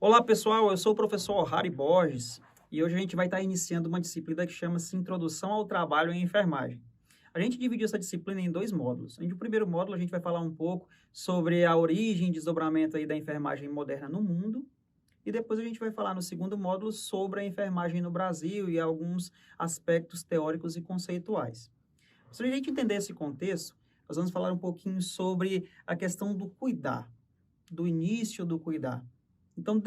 Olá pessoal, eu sou o professor Harry Borges e hoje a gente vai estar iniciando uma disciplina que chama-se Introdução ao Trabalho em Enfermagem. A gente dividiu essa disciplina em dois módulos. No primeiro módulo a gente vai falar um pouco sobre a origem e desdobramento aí da enfermagem moderna no mundo e depois a gente vai falar no segundo módulo sobre a enfermagem no Brasil e alguns aspectos teóricos e conceituais. Se a gente entender esse contexto, nós vamos falar um pouquinho sobre a questão do cuidar, do início do cuidar. Então,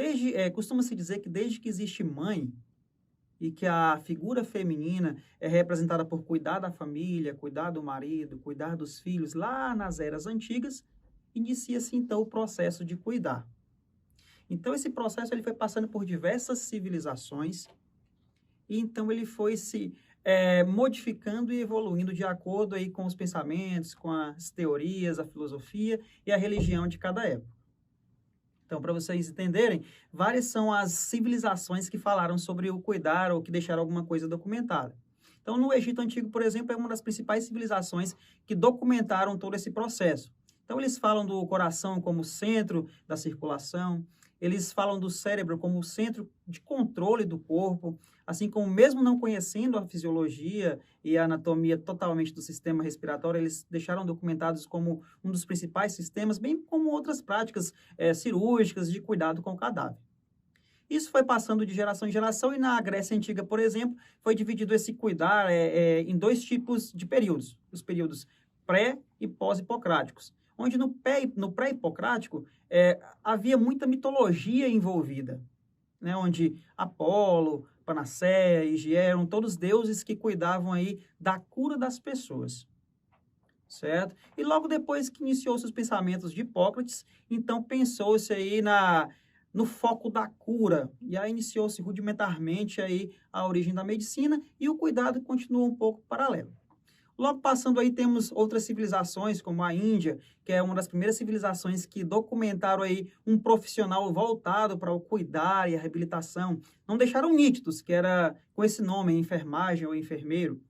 costuma-se dizer que desde que existe mãe e que a figura feminina é representada por cuidar da família, cuidar do marido, cuidar dos filhos, lá nas eras antigas, inicia-se então o processo de cuidar. Então, esse processo ele foi passando por diversas civilizações e então ele foi se modificando e evoluindo de acordo aí com os pensamentos, com as teorias, a filosofia e a religião de cada época. Então, para vocês entenderem, várias são as civilizações que falaram sobre o cuidar ou que deixaram alguma coisa documentada. Então, no Egito Antigo, por exemplo, é uma das principais civilizações que documentaram todo esse processo. Então, eles falam do coração como centro da circulação, eles falam do cérebro como centro de controle do corpo, assim como mesmo não conhecendo a fisiologia e a anatomia totalmente do sistema respiratório, eles deixaram documentados como um dos principais sistemas, bem como outras práticas cirúrgicas de cuidado com o cadáver. Isso foi passando de geração em geração e na Grécia Antiga, por exemplo, foi dividido esse cuidar em dois tipos de períodos, os períodos pré e pós-hipocráticos, onde no pré-hipocrático havia muita mitologia envolvida, né, onde Apolo, Panaceia, Higiea eram todos deuses que cuidavam aí da cura das pessoas, certo? E logo depois que iniciou-se os pensamentos de Hipócrates, então pensou-se aí no foco da cura, e aí iniciou-se rudimentarmente aí a origem da medicina e o cuidado continua um pouco paralelo. Logo passando aí temos outras civilizações, como a Índia, que é uma das primeiras civilizações que documentaram aí um profissional voltado para o cuidar e a reabilitação. Não deixaram nítidos, que era com esse nome, enfermagem ou enfermeiro,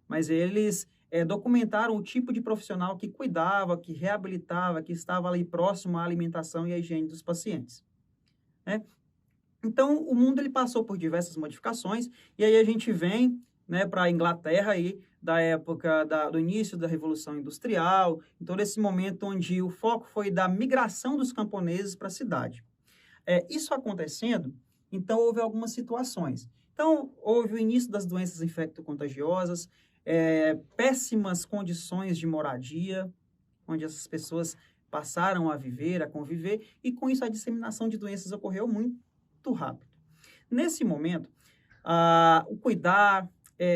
mas eles documentaram o tipo de profissional que cuidava, que reabilitava, que estava ali próximo à alimentação e à higiene dos pacientes, né? Então, o mundo ele passou por diversas modificações, e aí a gente vem, né, para a Inglaterra aí, da época do início da Revolução Industrial, então esse momento onde o foco foi da migração dos camponeses para a cidade. Isso acontecendo, então houve algumas situações. Então, houve o início das doenças infecto-contagiosas, péssimas condições de moradia, onde essas pessoas passaram a viver, a conviver, e com isso a disseminação de doenças ocorreu muito rápido. Nesse momento, o cuidar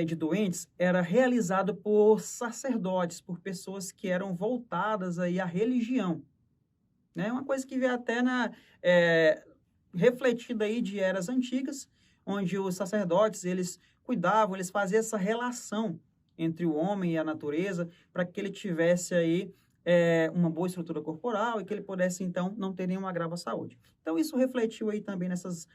de doentes era realizado por sacerdotes, por pessoas que eram voltadas aí à religião, né? Uma coisa que vem até refletida aí de eras antigas, onde os sacerdotes, eles cuidavam, eles faziam essa relação entre o homem e a natureza, para que ele tivesse aí uma boa estrutura corporal e que ele pudesse, então, não ter nenhum agravo à saúde. Então, isso refletiu aí também nessas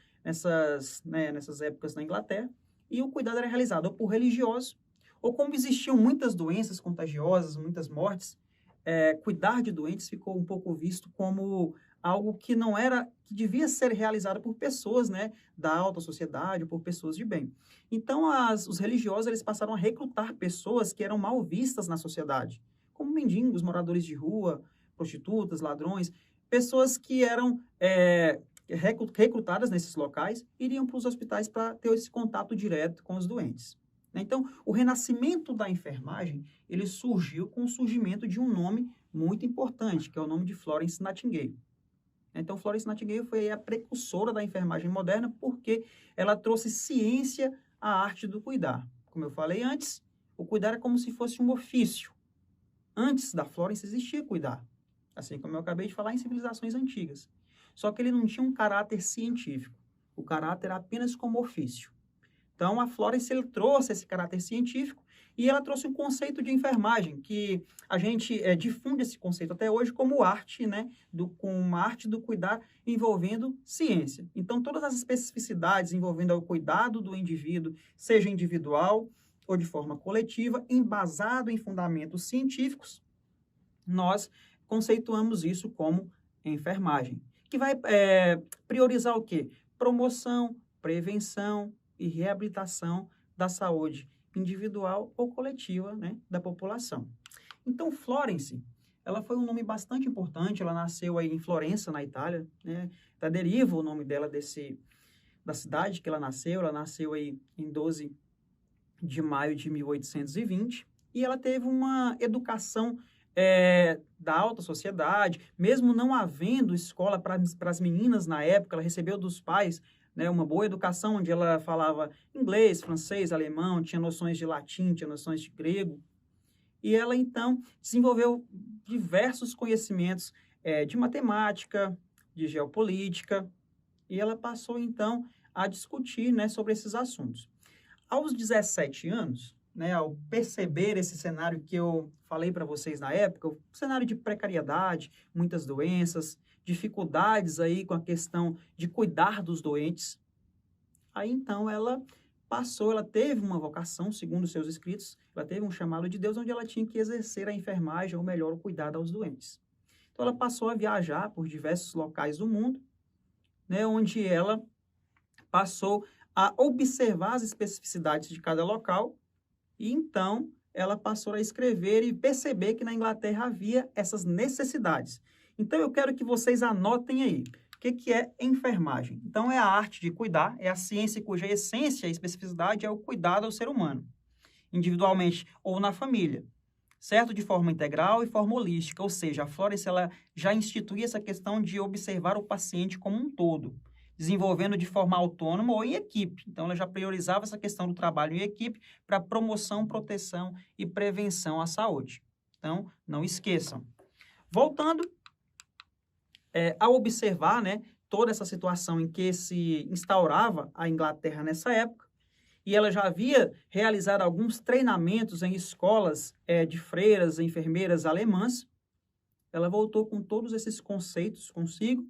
épocas na Inglaterra, e o cuidado era realizado ou por religiosos, ou como existiam muitas doenças contagiosas, muitas mortes, cuidar de doentes ficou um pouco visto como algo que não era, que devia ser realizado por pessoas, né, da alta sociedade, ou por pessoas de bem. Então, os religiosos, eles passaram a recrutar pessoas que eram mal vistas na sociedade, como mendigos, moradores de rua, prostitutas, ladrões, pessoas que eram recrutadas nesses locais, iriam para os hospitais para ter esse contato direto com os doentes. Então, o renascimento da enfermagem, ele surgiu com o surgimento de um nome muito importante, que é o nome de Florence Nightingale. Então, Florence Nightingale foi a precursora da enfermagem moderna, porque ela trouxe ciência à arte do cuidar. Como eu falei antes, o cuidar é como se fosse um ofício. Antes da Florence existia cuidar, assim como eu acabei de falar em civilizações antigas. Só que ele não tinha um caráter científico. O caráter era apenas como ofício. Então, a Florence ele trouxe esse caráter científico e ela trouxe um conceito de enfermagem, que a gente difunde esse conceito até hoje como arte, né, com uma arte do cuidar envolvendo ciência. Então, todas as especificidades envolvendo o cuidado do indivíduo, seja individual ou de forma coletiva, embasado em fundamentos científicos, nós conceituamos isso como enfermagem, que vai priorizar o quê? Promoção, prevenção e reabilitação da saúde individual ou coletiva, né, da população. Então, Florence, ela foi um nome bastante importante, ela nasceu aí em Florença, na Itália, né, deriva o nome dela da cidade que ela nasceu aí em 12 de maio de 1820, e ela teve uma educação da alta sociedade, mesmo não havendo escola para as meninas na época, ela recebeu dos pais, né, uma boa educação, onde ela falava inglês, francês, alemão, tinha noções de latim, tinha noções de grego, e ela, então, desenvolveu diversos conhecimentos de matemática, de geopolítica, e ela passou, então, a discutir, né, sobre esses assuntos. Aos 17 anos, né, ao perceber esse cenário que eu falei para vocês na época, o cenário de precariedade, muitas doenças, dificuldades aí com a questão de cuidar dos doentes, aí então ela teve uma vocação, segundo seus escritos, ela teve um chamado de Deus onde ela tinha que exercer a enfermagem, ou melhor, o cuidado aos doentes. Então ela passou a viajar por diversos locais do mundo, né, onde ela passou a observar as especificidades de cada local, e então ela passou a escrever e perceber que na Inglaterra havia essas necessidades. Então eu quero que vocês anotem aí. O que é enfermagem? Então é a arte de cuidar, é a ciência cuja essência e especificidade é o cuidado ao ser humano, individualmente ou na família, certo? De forma integral e forma holística, ou seja, a Florence ela já institui essa questão de observar o paciente como um todo, desenvolvendo de forma autônoma ou em equipe. Então, ela já priorizava essa questão do trabalho em equipe para promoção, proteção e prevenção à saúde. Então, não esqueçam. Voltando a observar, né, toda essa situação em que se instaurava a Inglaterra nessa época, e ela já havia realizado alguns treinamentos em escolas de freiras, enfermeiras alemãs, ela voltou com todos esses conceitos consigo,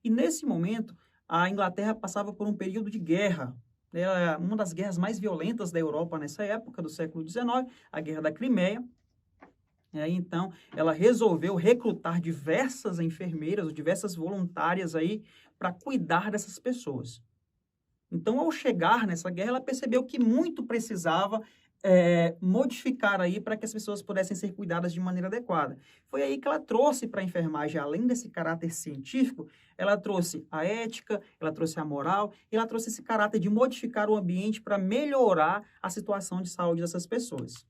e nesse momento, a Inglaterra passava por um período de guerra, né, uma das guerras mais violentas da Europa nessa época, do século XIX, a Guerra da Crimeia. Então, ela resolveu recrutar diversas enfermeiras, diversas voluntárias aí para cuidar dessas pessoas. Então, ao chegar nessa guerra, ela percebeu que muito precisava modificar aí para que as pessoas pudessem ser cuidadas de maneira adequada. Foi aí que ela trouxe para a enfermagem, além desse caráter científico, ela trouxe a ética, ela trouxe a moral, e ela trouxe esse caráter de modificar o ambiente para melhorar a situação de saúde dessas pessoas.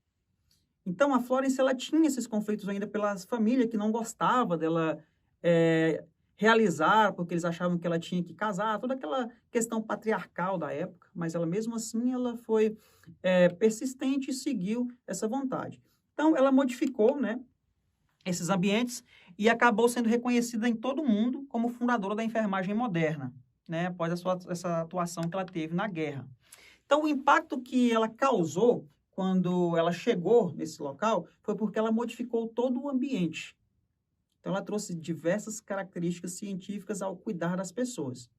Então, a Florence, ela tinha esses conflitos ainda pelas famílias que não gostavam dela realizar, porque eles achavam que ela tinha que casar, toda aquela questão patriarcal da época, mas ela mesmo assim, ela foi persistente e seguiu essa vontade. Então, ela modificou, né, esses ambientes e acabou sendo reconhecida em todo o mundo como fundadora da enfermagem moderna, né, após essa atuação que ela teve na guerra. Então, o impacto que ela causou quando ela chegou nesse local foi porque ela modificou todo o ambiente. Então, ela trouxe diversas características científicas ao cuidar das pessoas.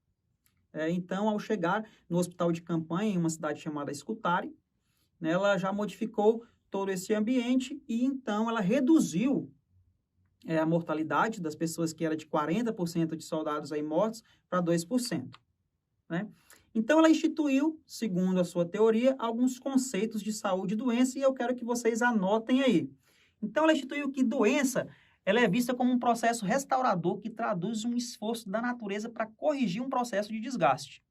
Então, ao chegar no hospital de campanha, em uma cidade chamada Scutari, né, ela já modificou todo esse ambiente e, então, ela reduziu a mortalidade das pessoas, que era de 40% de soldados aí mortos, para 2%. Né? Então, ela instituiu, segundo a sua teoria, alguns conceitos de saúde e doença, e eu quero que vocês anotem aí. Então, ela instituiu que doença ela é vista como um processo restaurador que traduz um esforço da natureza para corrigir um processo de desgaste.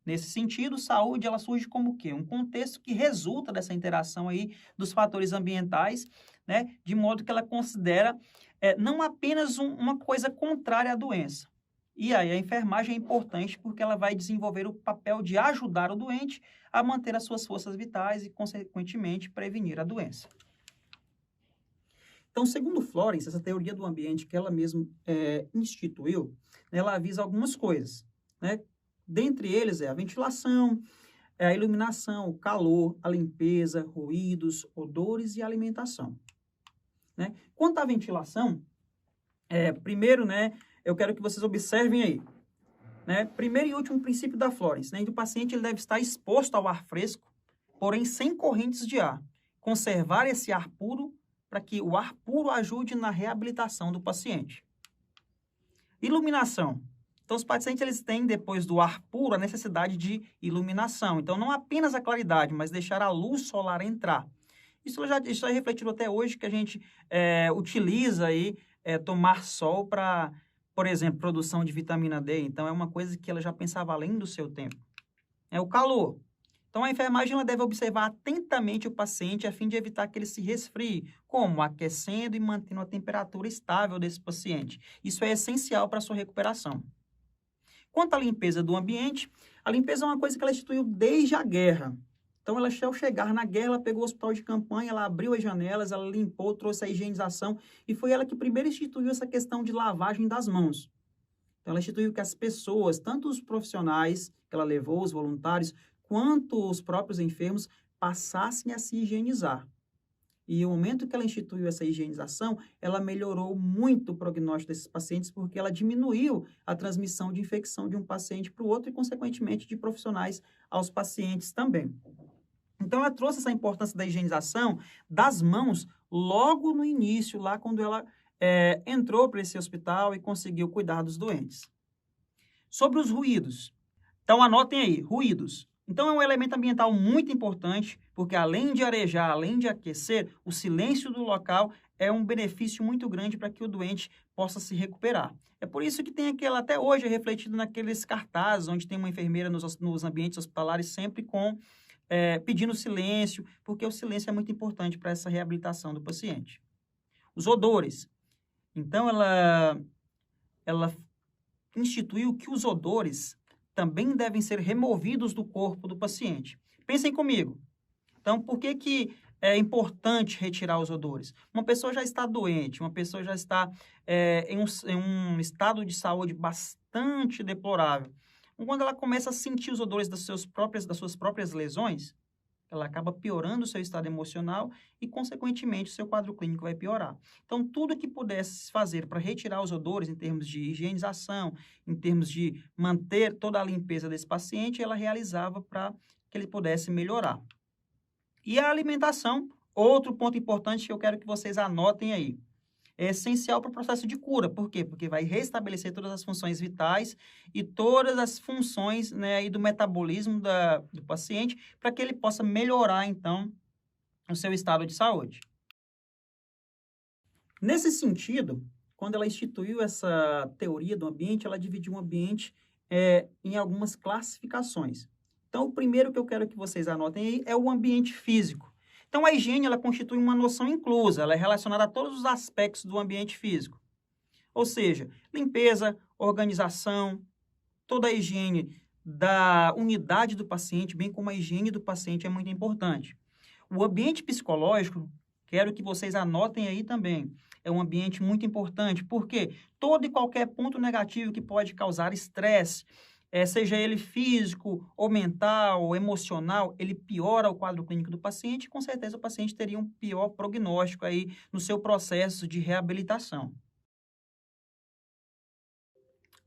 Nesse sentido, saúde ela surge como o quê? Um contexto que resulta dessa interação aí dos fatores ambientais, né, de modo que ela considera não apenas uma coisa contrária à doença. E aí a enfermagem é importante porque ela vai desenvolver o papel de ajudar o doente a manter as suas forças vitais e, consequentemente, prevenir a doença. Então, segundo Florence, essa teoria do ambiente que ela mesma instituiu, ela avisa algumas coisas, né? Dentre eles a ventilação, a iluminação, o calor, a limpeza, ruídos, odores e alimentação. Né? Quanto à ventilação, primeiro, né, eu quero que vocês observem aí. Né? Primeiro e último princípio da Florence, né? O paciente ele deve estar exposto ao ar fresco, porém sem correntes de ar. Conservar esse ar puro para que o ar puro ajude na reabilitação do paciente. Iluminação. Então, os pacientes eles têm, depois do ar puro, a necessidade de iluminação. Então, não apenas a claridade, mas deixar a luz solar entrar. Isso é refletido até hoje, que a gente utiliza aí, tomar sol para, por exemplo, produção de vitamina D. Então, é uma coisa que ela já pensava além do seu tempo. É o calor. Então, a enfermagem ela deve observar atentamente o paciente a fim de evitar que ele se resfrie, como aquecendo e mantendo a temperatura estável desse paciente. Isso é essencial para a sua recuperação. Quanto à limpeza do ambiente, a limpeza é uma coisa que ela instituiu desde a guerra. Então, ela, ao chegar na guerra, ela pegou o hospital de campanha, ela abriu as janelas, ela limpou, trouxe a higienização, e foi ela que primeiro instituiu essa questão de lavagem das mãos. Então, ela instituiu que as pessoas, tanto os profissionais que ela levou, os voluntários, quanto os próprios enfermos, passassem a se higienizar. E no momento que ela instituiu essa higienização, ela melhorou muito o prognóstico desses pacientes, porque ela diminuiu a transmissão de infecção de um paciente para o outro e, consequentemente, de profissionais aos pacientes também. Então, ela trouxe essa importância da higienização das mãos logo no início, lá quando ela entrou para esse hospital e conseguiu cuidar dos doentes. Sobre os ruídos. Então, anotem aí, ruídos. Então, é um elemento ambiental muito importante, porque além de arejar, além de aquecer, o silêncio do local é um benefício muito grande para que o doente possa se recuperar. É por isso que tem aquela, até hoje, refletido naqueles cartazes, onde tem uma enfermeira nos ambientes hospitalares sempre pedindo silêncio, porque o silêncio é muito importante para essa reabilitação do paciente. Os odores. Então, ela instituiu que os odores também devem ser removidos do corpo do paciente. Pensem comigo. Então, por que é importante retirar os odores? Uma pessoa já está doente, uma pessoa já está em um estado de saúde bastante deplorável. Quando ela começa a sentir os odores das suas próprias lesões, ela acaba piorando o seu estado emocional e, consequentemente, o seu quadro clínico vai piorar. Então, tudo que pudesse fazer para retirar os odores, em termos de higienização, em termos de manter toda a limpeza desse paciente, ela realizava para que ele pudesse melhorar. E a alimentação, outro ponto importante que eu quero que vocês anotem aí. É essencial para o processo de cura. Por quê? Porque vai restabelecer todas as funções vitais e todas as funções, né, aí do metabolismo do paciente para que ele possa melhorar, então, o seu estado de saúde. Nesse sentido, quando ela instituiu essa teoria do ambiente, ela dividiu o ambiente em algumas classificações. Então, o primeiro que eu quero que vocês anotem aí é o ambiente físico. Então, a higiene, ela constitui uma noção inclusa, ela é relacionada a todos os aspectos do ambiente físico. Ou seja, limpeza, organização, toda a higiene da unidade do paciente, bem como a higiene do paciente é muito importante. O ambiente psicológico, quero que vocês anotem aí também, é um ambiente muito importante, porque todo e qualquer ponto negativo que pode causar estresse, seja ele físico, ou mental, ou emocional, ele piora o quadro clínico do paciente e, com certeza, o paciente teria um pior prognóstico aí no seu processo de reabilitação.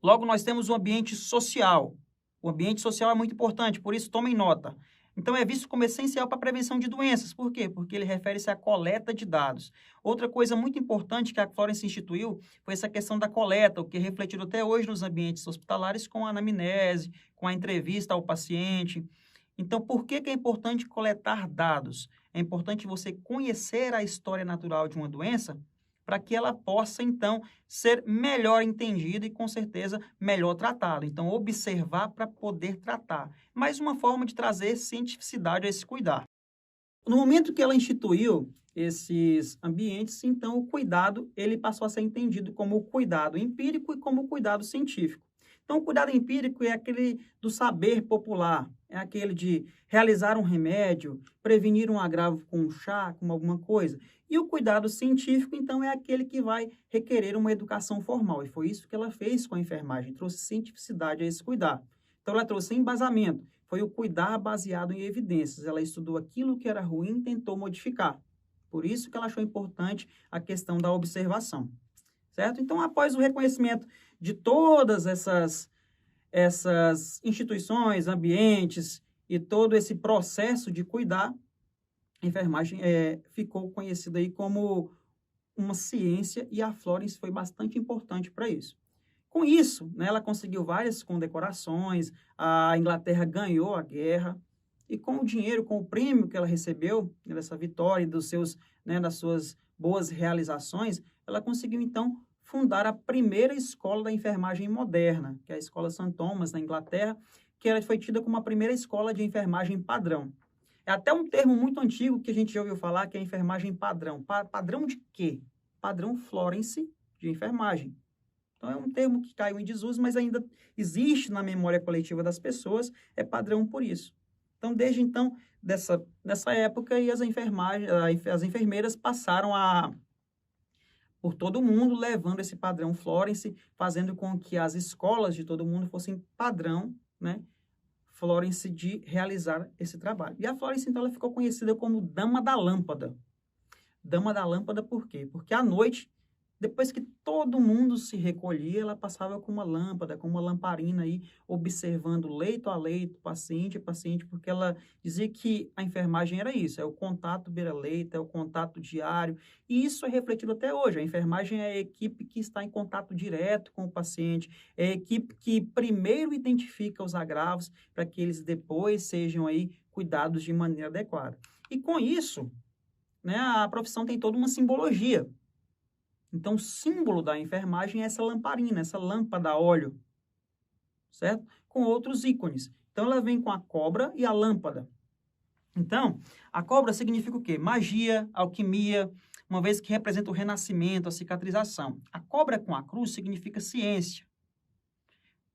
Logo, nós temos o ambiente social. O ambiente social é muito importante, por isso tomem nota. Então, é visto como essencial para a prevenção de doenças. Por quê? Porque ele refere-se à coleta de dados. Outra coisa muito importante que a Florence instituiu foi essa questão da coleta, o que é refletido até hoje nos ambientes hospitalares com a anamnese, com a entrevista ao paciente. Então, por que é importante coletar dados? É importante você conhecer a história natural de uma doença para que ela possa, então, ser melhor entendida e, com certeza, melhor tratada. Então, observar para poder tratar. Mais uma forma de trazer cientificidade a esse cuidar. No momento que ela instituiu esses ambientes, então, o cuidado ele passou a ser entendido como o cuidado empírico e como o cuidado científico. Então, o cuidado empírico é aquele do saber popular, é aquele de realizar um remédio, prevenir um agravo com um chá, com alguma coisa. E o cuidado científico, então, é aquele que vai requerer uma educação formal. E foi isso que ela fez com a enfermagem, trouxe cientificidade a esse cuidar. Então, ela trouxe embasamento, foi o cuidar baseado em evidências. Ela estudou aquilo que era ruim e tentou modificar. Por isso que ela achou importante a questão da observação. Certo? Então, após o reconhecimento de todas essas instituições, ambientes e todo esse processo de cuidar, a enfermagem ficou conhecida aí como uma ciência e a Florence foi bastante importante para isso. Com isso, né, ela conseguiu várias condecorações, a Inglaterra ganhou a guerra, e com o dinheiro, com o prêmio que ela recebeu, né, dessa vitória e das suas boas realizações, ela conseguiu, então, fundar a primeira escola da enfermagem moderna, que é a Escola St. Thomas, na Inglaterra, que ela foi tida como a primeira escola de enfermagem padrão. É até um termo muito antigo que a gente já ouviu falar, que é a enfermagem padrão. Padrão de quê? Padrão Florence de enfermagem. Então, é um termo que caiu em desuso, mas ainda existe na memória coletiva das pessoas, é padrão por isso. Então, desde então, nessa época, e as enfermeiras passaram por todo mundo, levando esse padrão Florence, fazendo com que as escolas de todo mundo fossem padrão, né, Florence, de realizar esse trabalho. E a Florence, então, ela ficou conhecida como Dama da Lâmpada. Dama da Lâmpada por quê? Porque à noite, depois que todo mundo se recolhia, ela passava com uma lâmpada, com uma lamparina aí, observando leito a leito, paciente a paciente, porque ela dizia que a enfermagem era isso, é o contato beira-leito, é o contato diário, e isso é refletido até hoje. A enfermagem é a equipe que está em contato direto com o paciente, é a equipe que primeiro identifica os agravos para que eles depois sejam aí cuidados de maneira adequada. E com isso, né, a profissão tem toda uma simbologia. Então, o símbolo da enfermagem é essa lamparina, essa lâmpada a óleo, certo? Com outros ícones. Então, ela vem com a cobra e a lâmpada. Então, a cobra significa o quê? Magia, alquimia, uma vez que representa o renascimento, a cicatrização. A cobra com a cruz significa ciência.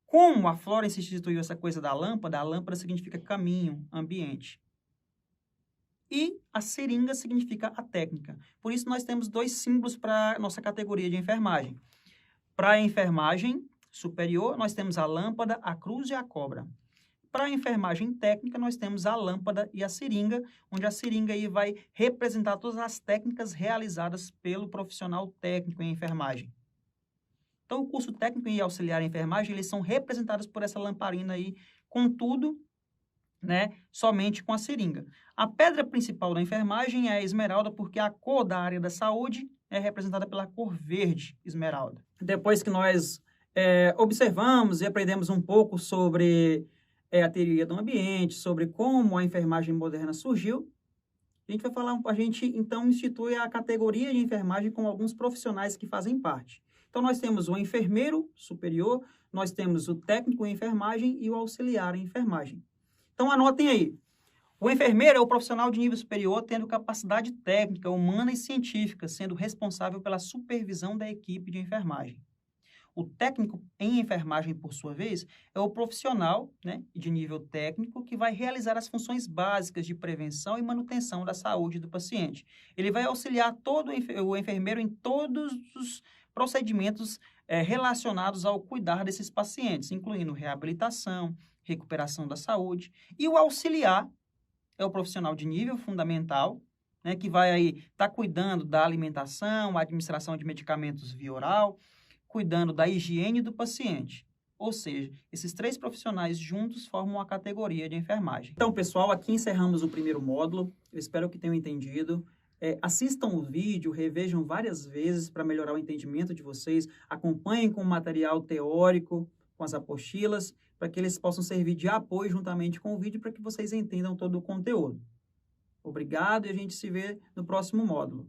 Como a Florence instituiu essa coisa da lâmpada, a lâmpada significa caminho, ambiente. E a seringa significa a técnica. Por isso, nós temos dois símbolos para a nossa categoria de enfermagem. Para a enfermagem superior, nós temos a lâmpada, a cruz e a cobra. Para a enfermagem técnica, nós temos a lâmpada e a seringa, onde a seringa aí vai representar todas as técnicas realizadas pelo profissional técnico em enfermagem. Então, o curso técnico e auxiliar em enfermagem, eles são representados por essa lamparina aí, contudo, né, somente com a seringa. A pedra principal da enfermagem é a esmeralda, porque a cor da área da saúde é representada pela cor verde esmeralda. Depois que nós observamos e aprendemos um pouco sobre a teoria do ambiente, sobre como a enfermagem moderna surgiu, a gente então institui a categoria de enfermagem com alguns profissionais que fazem parte. Então, nós temos o enfermeiro superior, nós temos o técnico em enfermagem e o auxiliar em enfermagem. Então, anotem aí. O enfermeiro é o profissional de nível superior tendo capacidade técnica, humana e científica, sendo responsável pela supervisão da equipe de enfermagem. O técnico em enfermagem, por sua vez, é o profissional, né, de nível técnico que vai realizar as funções básicas de prevenção e manutenção da saúde do paciente. Ele vai auxiliar o enfermeiro em todos os procedimentos relacionados ao cuidar desses pacientes, incluindo reabilitação, recuperação da saúde. E o auxiliar é o profissional de nível fundamental, né, que vai aí estar cuidando da alimentação, administração de medicamentos via oral, cuidando da higiene do paciente. Ou seja, esses três profissionais juntos formam a categoria de enfermagem. Então, pessoal, aqui encerramos o primeiro módulo. Eu espero que tenham entendido. Assistam o vídeo, revejam várias vezes para melhorar o entendimento de vocês. Acompanhem com o material teórico, com as apostilas, para que eles possam servir de apoio juntamente com o vídeo para que vocês entendam todo o conteúdo. Obrigado e a gente se vê no próximo módulo.